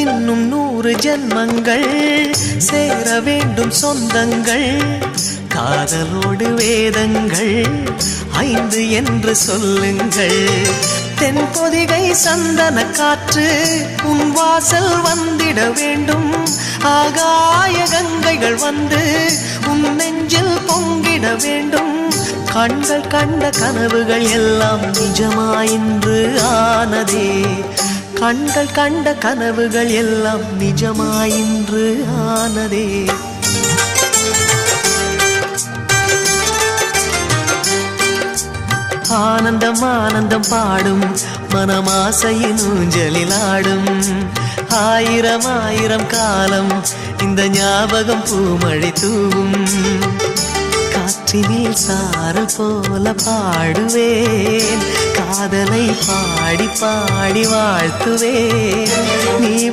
இன்னும் 100 ஜென்மங்கள் சேர வேண்டும் சொந்தங்கள். காதலோடு வேதங்கள் 5 என்று சொல்லுங்கள். தென்பொதிகை சந்தன காற்று உன் வாசல் வந்திட வேண்டும். ஆகாய கங்கைகள் வந்து உன் நெஞ்சில் பொங்கிட வேண்டும். கண்கள் கண்ட கனவுகள் எல்லாம் நிஜமாயின்று ஆனதே. கண்கள் கண்ட கனவுகள் எல்லாம் நிஜமாயின்று ஆனதே. ஆனந்தம் ஆனந்தம் பாடும் மனமாசையின் ஊஞ்சலில் ஆடும். 1000 1000 காலம் இந்த ஞாபகம் பூமழை தூவும். காற்றினில் சாரல் போல பாடுவேன். காதலை பாடி பாடி வாழ்த்துவேன். நீ